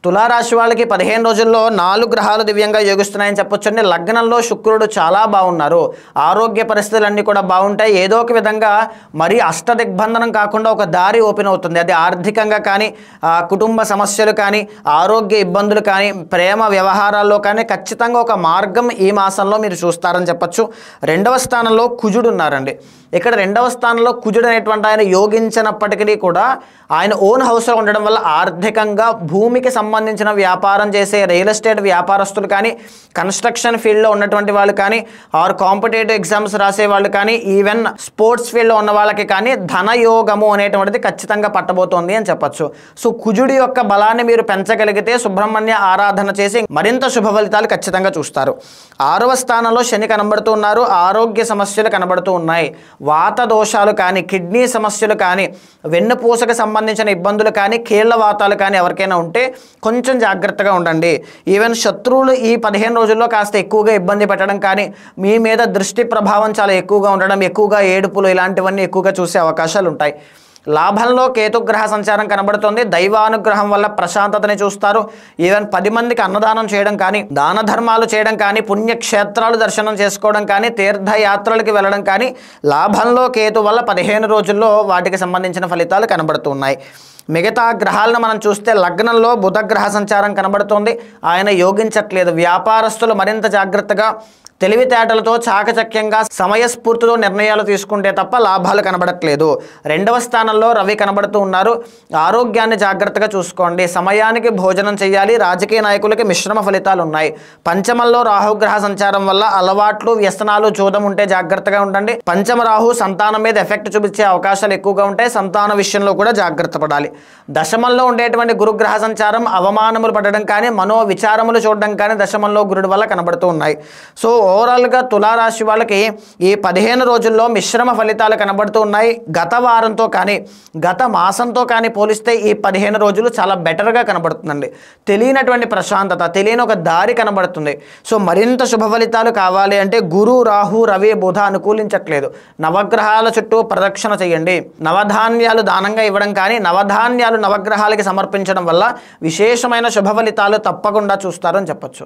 తులారాశి వాళ్ళకి 15 రోజుల్లో 4 గ్రహాలు దివ్యంగా యోగిస్తున్నాయని చెప్పొచ్చండి. లగ్నంలో శుక్రుడు చాలా బాగున్నారు. ఆరోగ్య పరిస్థితులన్నీ కూడా బాగుంటాయి. ఏదో ఒక విధంగా మరి అష్టదిగ్బంధనం కాకుండా ఒక దారి ఓపెన్ అవుతుంది. అది ఆర్థికంగా కానీ, కుటుంబ సమస్యలు కానీ, ఆరోగ్య ఇబ్బందులు కానీ, ప్రేమ వ్యవహారాల్లో కానీ ఖచ్చితంగా ఒక మార్గం ఈ మాసంలో మీరు చూస్తారని చెప్పొచ్చు. 2వ స్థానంలో కుజుడు ఉన్నారండి. ఇక్కడ 2వ స్థానంలో కుజుడు అనేటువంటి ఆయన యోగించినప్పటికీ కూడా ఆయన ఓన్ హౌస్లో ఉండడం వల్ల ఆర్థికంగా భూమికి సంబంధించిన వ్యాపారం చేసే రియల్ ఎస్టేట్ వ్యాపారస్తులు కానీ, కన్స్ట్రక్షన్ ఫీల్డ్లో ఉన్నటువంటి వాళ్ళు కానీ, ఆర్ కాంపిటేటివ్ ఎగ్జామ్స్ రాసే వాళ్ళు కానీ, ఈవెన్ స్పోర్ట్స్ ఫీల్డ్లో ఉన్న వాళ్ళకి కానీ ధనయోగము అనేటువంటిది ఖచ్చితంగా పట్టబోతోంది అని చెప్పచ్చు. సో కుజుడి యొక్క బలాన్ని మీరు పెంచగలిగితే సుబ్రహ్మణ్య ఆరాధన చేసి మరింత శుభ ఫలితాలు ఖచ్చితంగా చూస్తారు. 6వ స్థానంలో శని కనబడుతూ ఉన్నారు. ఆరోగ్య సమస్యలు కనబడుతూ ఉన్నాయి. వాత దోషాలు కానీ, కిడ్నీ సమస్యలు కానీ, వెన్నుపూసకు సంబంధించిన ఇబ్బందులు కానీ, కీళ్ల వాతాలు కానీ ఎవరికైనా ఉంటే కొంచెం జాగ్రత్తగా ఉండండి. ఈవెన్ శత్రువులు ఈ 15 రోజుల్లో కాస్త ఎక్కువగా ఇబ్బంది పెట్టడం కానీ, మీ మీద దృష్టి ప్రభావం చాలా ఎక్కువగా ఉండడం, ఎక్కువగా ఏడుపులు ఇలాంటివన్నీ ఎక్కువగా చూసే అవకాశాలు ఉంటాయి. లాభంలో కేతుగ్రహ సంచారం కనబడుతుంది. దైవానుగ్రహం వల్ల ప్రశాంతతని చూస్తారు. ఈవెన్ 10 మందికి అన్నదానం చేయడం కానీ, దాన ధర్మాలు చేయడం కానీ, పుణ్యక్షేత్రాలు దర్శనం చేసుకోవడం కానీ, తీర్థయాత్రలకి వెళ్ళడం కానీ లాభంలో కేతు వల్ల 15 రోజుల్లో వాటికి సంబంధించిన ఫలితాలు కనబడుతున్నాయి. మిగతా గ్రహాలను మనం చూస్తే లగ్నంలో బుధగ్రహ సంచారం కనబడుతుంది. ఆయన యోగించట్లేదు. వ్యాపారస్తులు మరింత జాగ్రత్తగా, తెలివితేటలతో, చాకచక్యంగా, సమయస్ఫూర్తితో నిర్ణయాలు తీసుకుంటే తప్ప లాభాలు కనబడట్లేదు. 2వ స్థానంలో రవి కనబడుతూ ఉన్నారు. ఆరోగ్యాన్ని జాగ్రత్తగా చూసుకోండి. సమయానికి భోజనం చేయాలి. రాజకీయ నాయకులకి మిశ్రమ ఫలితాలు ఉన్నాయి. పంచమంలో రాహుగ్రహ సంచారం వల్ల అలవాట్లు, వ్యసనాలు, జూదం ఉంటే జాగ్రత్తగా ఉండండి. పంచమ రాహు సంతానం మీద ఎఫెక్ట్ చూపించే అవకాశాలు ఎక్కువగా ఉంటాయి. సంతాన విషయంలో కూడా జాగ్రత్త పడాలి. దశమంలో ఉండేటువంటి గురుగ్రహ సంచారం అవమానములు పడడం కానీ, మనో విచారములు చూడడం కానీ దశమంలో గురుడు వల్ల కనబడుతూ ఉన్నాయి. సో ఓవరాల్గా తులారాశి వాళ్ళకి ఈ 15 రోజుల్లో మిశ్రమ ఫలితాలు కనబడుతూ ఉన్నాయి. గత వారంతో కానీ, గత మాసంతో కానీ పోలిస్తే ఈ 15 రోజులు చాలా బెటర్గా కనబడుతుందండి. తెలియనటువంటి ప్రశాంతత, తెలియని ఒక దారి కనబడుతుంది. సో మరింత శుభ ఫలితాలు కావాలి అంటే గురు, రాహు, రవి, బుధ అనుకూలించట్లేదు. నవగ్రహాల చుట్టూ ప్రదక్షిణ చేయండి. నవధాన్యాలు దానంగా ఇవ్వడం కానీ, నవధాన్యాలు నవగ్రహాలకి సమర్పించడం వల్ల విశేషమైన శుభ ఫలితాలు తప్పకుండా చూస్తారని చెప్పచ్చు.